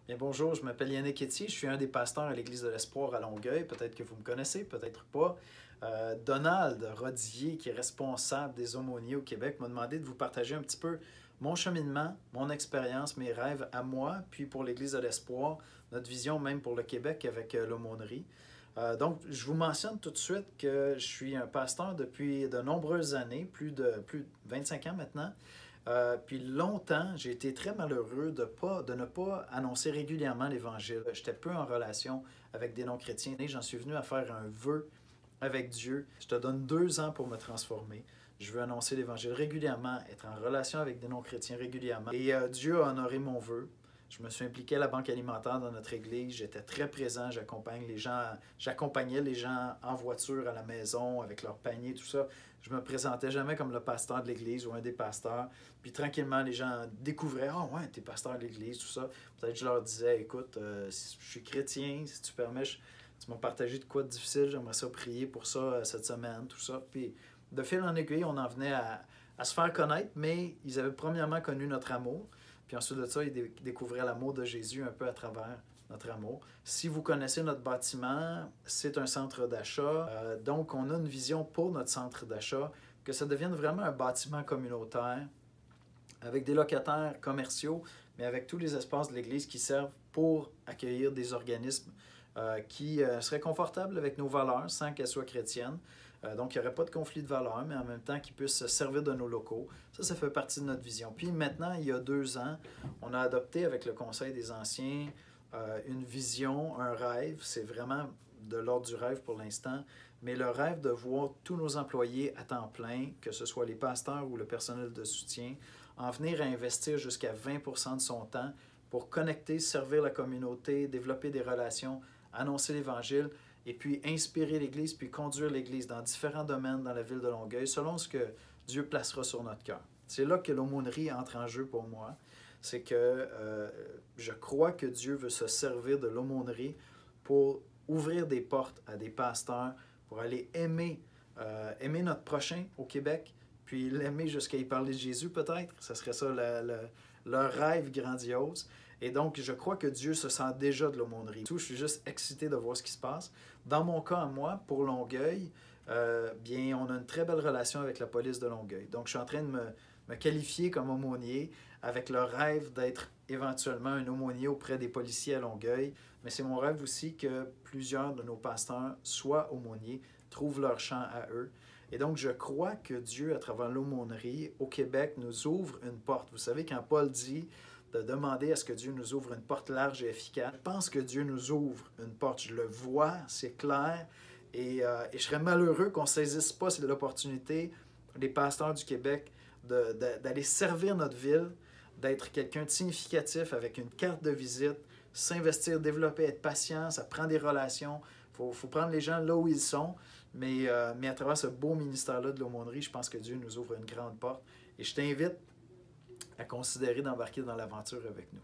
Bien, bonjour, je m'appelle Yannick Etier, je suis un des pasteurs à l'Église de l'Espoir à Longueuil. Peut-être que vous me connaissez, peut-être pas. Donald Rodier, qui est responsable des aumôniers au Québec, m'a demandé de vous partager un petit peu mon cheminement, mon expérience, mes rêves à moi, puis pour l'Église de l'Espoir, notre vision même pour le Québec avec l'aumônerie. Donc, je vous mentionne tout de suite que je suis un pasteur depuis de nombreuses années, plus de 25 ans maintenant. Puis longtemps, j'ai été très malheureux de ne pas annoncer régulièrement l'Évangile. J'étais peu en relation avec des non-chrétiens et j'en suis venu à faire un vœu avec Dieu. Je te donne 2 ans pour me transformer. Je veux annoncer l'Évangile régulièrement, être en relation avec des non-chrétiens régulièrement. Et Dieu a honoré mon vœu. Je me suis impliqué à la Banque alimentaire dans notre église. J'étais très présent. J'accompagnais les gens en voiture à la maison avec leurs paniers, tout ça. Je me présentais jamais comme le pasteur de l'église ou un des pasteurs. Puis tranquillement, les gens découvraient: Ah, ouais, t'es pasteur de l'église, tout ça. Peut-être je leur disais: Écoute, je suis chrétien, si tu permets, tu m'as partagé de quoi de difficile, j'aimerais ça prier pour ça cette semaine, tout ça. Puis de fil en aiguille, on en venait à se faire connaître, mais ils avaient premièrement connu notre amour. Puis ensuite de ça, ils découvraient l'amour de Jésus un peu à travers notre amour. Si vous connaissez notre bâtiment, c'est un centre d'achat. Donc, on a une vision pour notre centre d'achat, que ça devienne vraiment un bâtiment communautaire avec des locataires commerciaux, mais avec tous les espaces de l'Église qui servent pour accueillir des organismes qui seraient confortables avec nos valeurs sans qu'elles soient chrétiennes. Donc, il n'y aurait pas de conflit de valeurs, mais en même temps qu'ils puissent se servir de nos locaux. Ça fait partie de notre vision. Puis maintenant, il y a 2 ans, on a adopté avec le Conseil des anciens une vision, un rêve. C'est vraiment de l'ordre du rêve pour l'instant, mais le rêve de voir tous nos employés à temps plein, que ce soit les pasteurs ou le personnel de soutien, en venir à investir jusqu'à 20% de son temps pour connecter, servir la communauté, développer des relations, annoncer l'Évangile, et puis inspirer l'Église, puis conduire l'Église dans différents domaines dans la ville de Longueuil, selon ce que Dieu placera sur notre cœur. C'est là que l'aumônerie entre en jeu pour moi. C'est que je crois que Dieu veut se servir de l'aumônerie pour ouvrir des portes à des pasteurs, pour aller aimer notre prochain au Québec, puis l'aimer jusqu'à y parler de Jésus peut-être. Ce serait ça leur rêve grandiose. Et donc, je crois que Dieu se sent déjà de l'aumônerie. Je suis juste excité de voir ce qui se passe. Dans mon cas, à moi, pour Longueuil, bien, on a une très belle relation avec la police de Longueuil. Donc, je suis en train de me qualifier comme aumônier avec le rêve d'être éventuellement un aumônier auprès des policiers à Longueuil. Mais c'est mon rêve aussi que plusieurs de nos pasteurs soient aumôniers, trouvent leur champ à eux. Et donc, je crois que Dieu, à travers l'aumônerie au Québec, nous ouvre une porte. Vous savez, quand Paul dit de demander à ce que Dieu nous ouvre une porte large et efficace, je pense que Dieu nous ouvre une porte. Je le vois, c'est clair. Et je serais malheureux qu'on ne saisisse pas l'opportunité, les pasteurs du Québec, d'aller servir notre ville, d'être quelqu'un de significatif avec une carte de visite, s'investir, développer, être patient, ça prend des relations. Il faut prendre les gens là où ils sont, mais à travers ce beau ministère-là de l'aumônerie, je pense que Dieu nous ouvre une grande porte. Et je t'invite à considérer d'embarquer dans l'aventure avec nous.